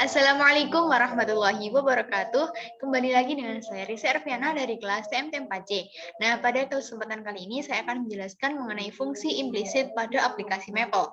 Assalamualaikum warahmatullahi wabarakatuh. Kembali lagi dengan saya Risa Erviana dari kelas TMT 4C. Nah, pada kesempatan kali ini saya akan menjelaskan mengenai fungsi implisit pada aplikasi Maple.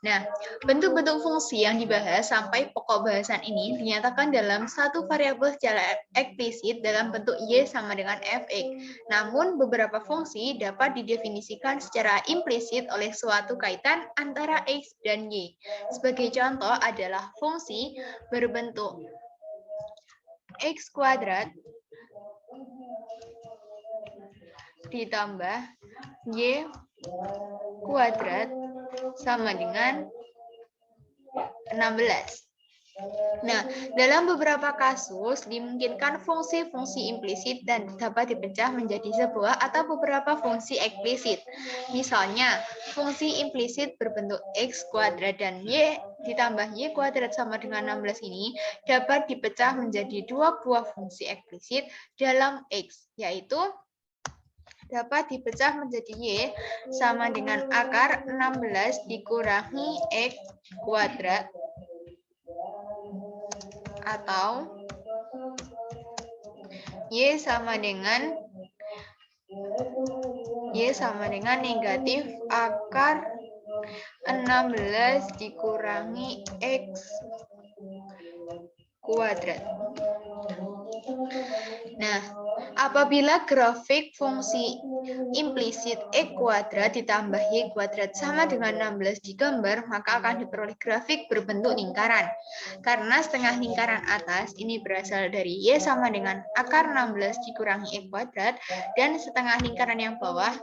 Nah, bentuk-bentuk fungsi yang dibahas sampai pokok bahasan ini dinyatakan dalam satu variabel secara eksplisit dalam bentuk Y sama dengan Fx. Namun, beberapa fungsi dapat didefinisikan secara implisit oleh suatu kaitan antara X dan Y. Sebagai contoh adalah fungsi berbentuk X kuadrat ditambah Y kuadrat sama dengan 16. Nah, dalam beberapa kasus dimungkinkan fungsi-fungsi implisit dan dapat dipecah menjadi sebuah atau beberapa fungsi eksplisit. Misalnya, fungsi implisit berbentuk X kuadrat dan Y ditambah Y kuadrat sama dengan 16 ini dapat dipecah menjadi dua buah fungsi eksplisit dalam X, yaitu dapat dipecah menjadi Y sama dengan akar 16 dikurangi X kuadrat atau Y sama dengan negatif akar 16 dikurangi X kuadrat. Nah, apabila grafik fungsi implisit X kuadrat ditambah Y kuadrat sama dengan 16 digambar, maka akan diperoleh grafik berbentuk lingkaran. Karena setengah lingkaran atas ini berasal dari Y sama dengan akar 16 dikurangi X kuadrat, dan setengah lingkaran yang bawah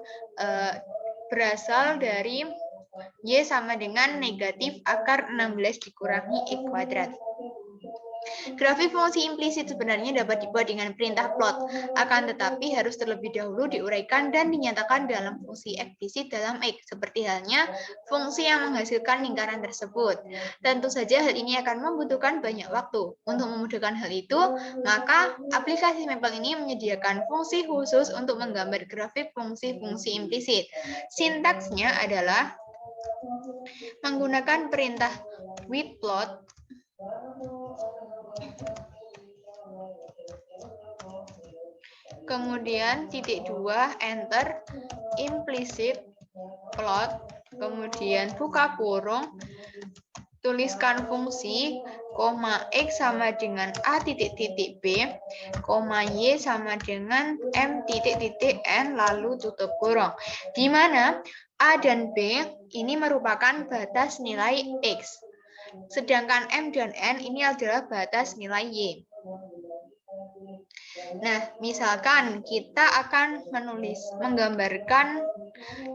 berasal dari Y sama dengan negatif akar 16 dikurangi X kuadrat. Grafik fungsi implisit sebenarnya dapat dibuat dengan perintah plot, akan tetapi harus terlebih dahulu diuraikan dan dinyatakan dalam fungsi eksplisit dalam X, seperti halnya fungsi yang menghasilkan lingkaran tersebut. Tentu saja hal ini akan membutuhkan banyak waktu. Untuk memudahkan hal itu, maka aplikasi Maple ini menyediakan fungsi khusus untuk menggambar grafik fungsi-fungsi implisit. Sintaksnya adalah menggunakan perintah with_plot kemudian titik 2 enter implicit plot, kemudian buka kurung, tuliskan fungsi, koma X sama dengan A titik-titik B, koma Y sama dengan M titik-titik N, lalu tutup kurung. Di mana A dan B ini merupakan batas nilai X. Sedangkan M dan N ini adalah batas nilai Y. Nah, misalkan kita akan menggambarkan,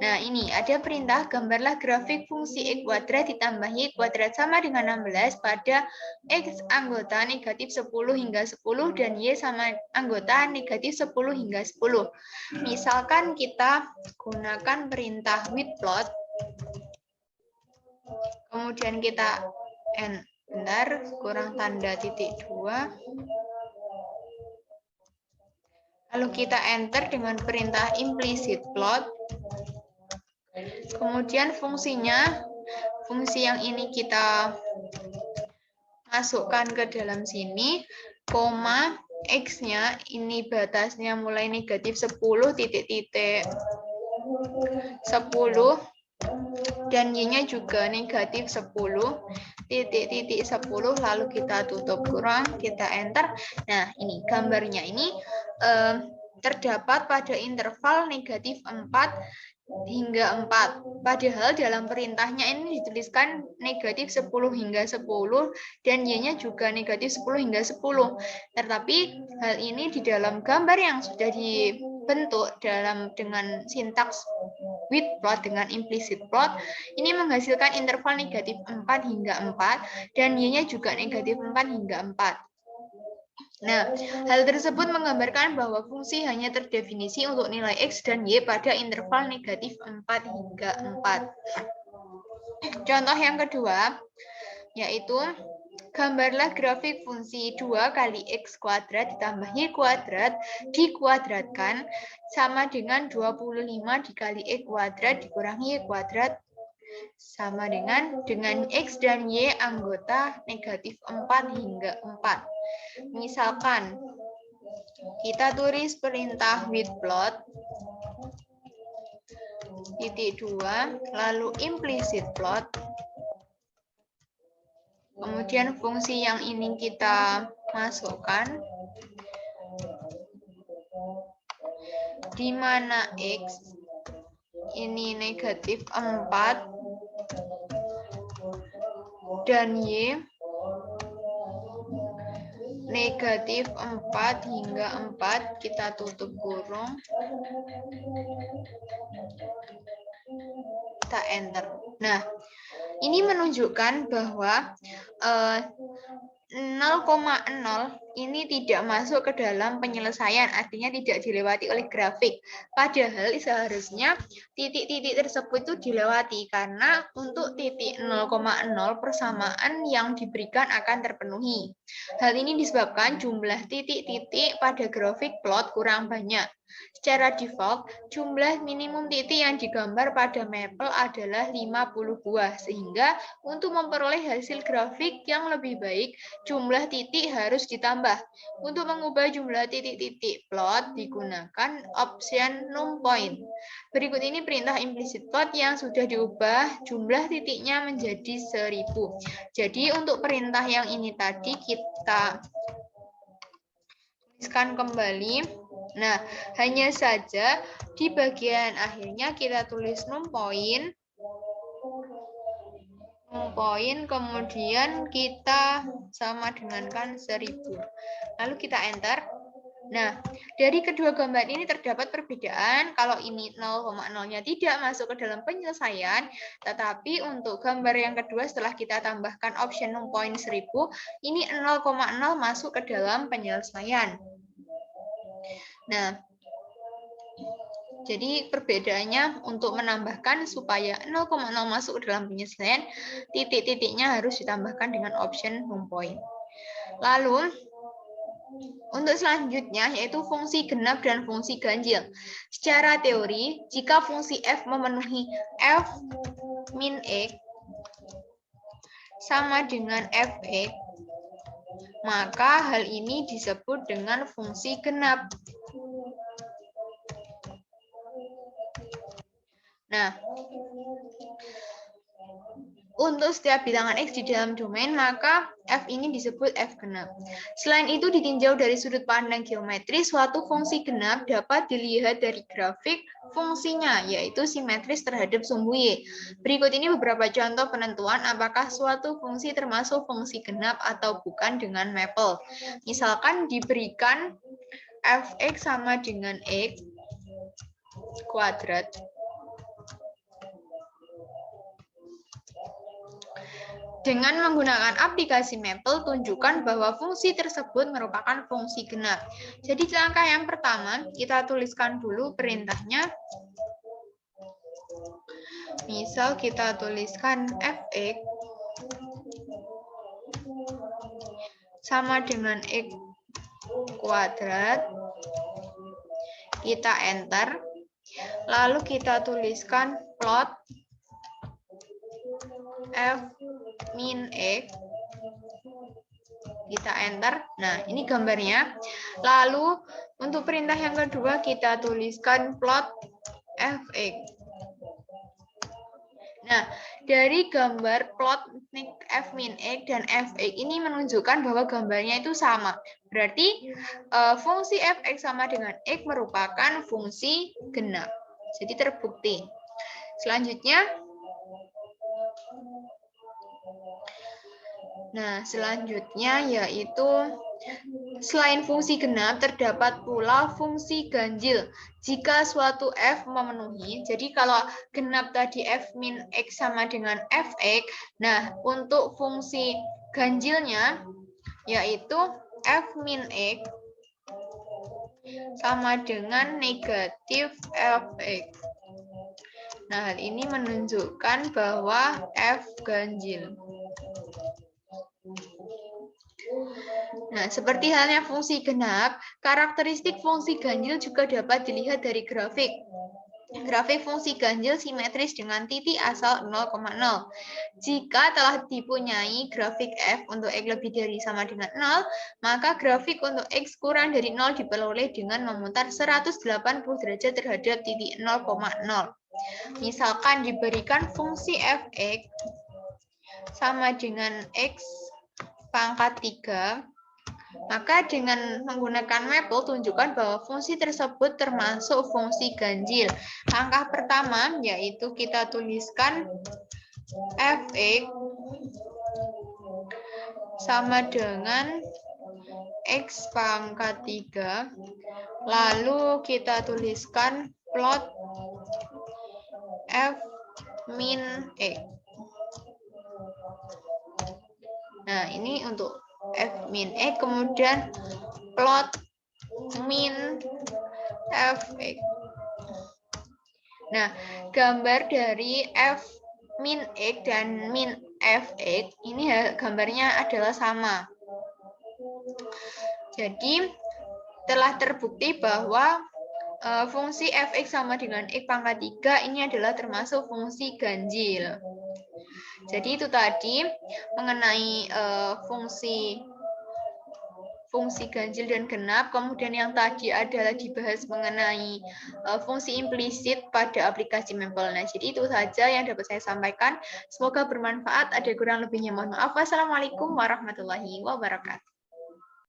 nah ini ada perintah gambarlah grafik fungsi X kuadrat ditambah Y kuadrat sama dengan 16 pada X anggota negatif 10 hingga 10 dan Y sama anggota negatif 10 hingga 10. Misalkan kita gunakan perintah with_plot, kemudian kita kurang tanda titik 2. Lalu kita enter dengan perintah implicit plot. Kemudian fungsinya, fungsi yang ini kita masukkan ke dalam sini, koma X-nya ini batasnya mulai negatif 10 titik-titik 10 dan Y-nya juga negatif 10 titik-titik 10, lalu kita tutup kurung, kita enter. Nah, ini gambarnya ini terdapat pada interval negatif 4 hingga 4. Padahal dalam perintahnya ini dituliskan negatif 10 hingga 10 dan Y-nya juga negatif 10 hingga 10. Tetapi hal ini di dalam gambar yang sudah dibentuk dengan sintaks with_plot dengan implicit plot, ini menghasilkan interval negatif 4 hingga 4 dan Y-nya juga negatif 4 hingga 4. Nah, hal tersebut menggambarkan bahwa fungsi hanya terdefinisi untuk nilai X dan Y pada interval negatif 4 hingga 4. Contoh yang kedua, yaitu gambarlah grafik fungsi 2 kali X kuadrat ditambah Y kuadrat dikuadratkan sama dengan 25 dikali X kuadrat dikurangi Y kuadrat sama dengan X dan Y anggota negatif 4 hingga 4. Misalkan kita tulis perintah with plot titik 2, lalu implicit plot. Kemudian fungsi yang ini kita masukkan, di mana X ini negatif 4 dan Y negatif 4 hingga 4, kita tutup kurung, kita enter. Nah, ini menunjukkan bahwa 0,0 ini tidak masuk ke dalam penyelesaian, artinya tidak dilewati oleh grafik. Padahal seharusnya titik-titik tersebut itu dilewati, karena untuk titik 0,0 persamaan yang diberikan akan terpenuhi. Hal ini disebabkan jumlah titik-titik pada grafik plot kurang banyak. Secara default, jumlah minimum titik yang digambar pada mapel adalah 50 buah, sehingga untuk memperoleh hasil grafik yang lebih baik, jumlah titik harus ditambah. Untuk mengubah jumlah titik-titik plot, digunakan option numPoint. Berikut ini perintah implicit plot yang sudah diubah jumlah titiknya menjadi 1000. Jadi untuk perintah yang ini tadi kita tuliskan kembali. Nah, hanya saja di bagian akhirnya kita tulis numPoint, kemudian kita sama dengankan 1000. Lalu kita enter. Nah, dari kedua gambar ini terdapat perbedaan. Kalau ini 0,0-nya tidak masuk ke dalam penyelesaian, tetapi untuk gambar yang kedua setelah kita tambahkan option numPoint 1000, ini 0,0 masuk ke dalam penyelesaian. Nah, jadi perbedaannya untuk menambahkan supaya 0,0 masuk ke dalam penyelesaian, titik-titiknya harus ditambahkan dengan option numPoint. Lalu, untuk selanjutnya yaitu fungsi genap dan fungsi ganjil. Secara teori, jika fungsi f memenuhi f min x sama dengan fx, maka hal ini disebut dengan fungsi genap. Nah, untuk setiap bilangan X di dalam domain, maka F ini disebut F genap. Selain itu, ditinjau dari sudut pandang geometris, suatu fungsi genap dapat dilihat dari grafik fungsinya, yaitu simetris terhadap sumbu Y. Berikut ini beberapa contoh penentuan apakah suatu fungsi termasuk fungsi genap atau bukan dengan mapel. Misalkan diberikan Fx sama dengan X kuadrat. Dengan menggunakan aplikasi Maple, tunjukkan bahwa fungsi tersebut merupakan fungsi genap. Jadi langkah yang pertama, kita tuliskan dulu perintahnya. Misal kita tuliskan fx sama dengan x kuadrat. Kita enter. Lalu kita tuliskan plot f min x, kita enter. Nah, ini gambarnya. Lalu untuk perintah yang kedua kita tuliskan plot fx. Nah, dari gambar plot f min x dan fx ini menunjukkan bahwa gambarnya itu sama. Berarti fungsi fx sama dengan x merupakan fungsi genap. Jadi terbukti. Selanjutnya, yaitu selain fungsi genap terdapat pula fungsi ganjil. Jika suatu f memenuhi, jadi kalau genap tadi f min x sama dengan fx, nah untuk fungsi ganjilnya yaitu f min x sama dengan negatif fx. Nah, hal ini menunjukkan bahwa f ganjil. Nah, seperti halnya fungsi genap, karakteristik fungsi ganjil juga dapat dilihat dari grafik. grafik fungsi ganjil simetris dengan titik asal 0,0. Jika telah dipunyai grafik f untuk x lebih dari sama dengan 0, maka grafik untuk x kurang dari 0 diperoleh dengan memutar 180 derajat terhadap titik 0,0. Misalkan diberikan fungsi fx sama dengan x pangkat 3, maka dengan menggunakan mapel, tunjukkan bahwa fungsi tersebut termasuk fungsi ganjil. Langkah pertama yaitu kita tuliskan fx sama dengan x pangkat 3. Lalu kita tuliskan plot f min x. Nah, ini untuk f min x, kemudian plot min fx. Nah, gambar dari f min x dan min fx ini gambarnya adalah sama. Jadi, telah terbukti bahwa fungsi fx sama dengan x pangkat 3 ini adalah termasuk fungsi ganjil. Jadi itu tadi mengenai fungsi ganjil dan genap. Kemudian yang tadi adalah dibahas mengenai fungsi implisit pada aplikasi Mapple. Nah, jadi itu saja yang dapat saya sampaikan. Semoga bermanfaat. Ada kurang lebihnya mohon maaf. Wassalamualaikum warahmatullahi wabarakatuh.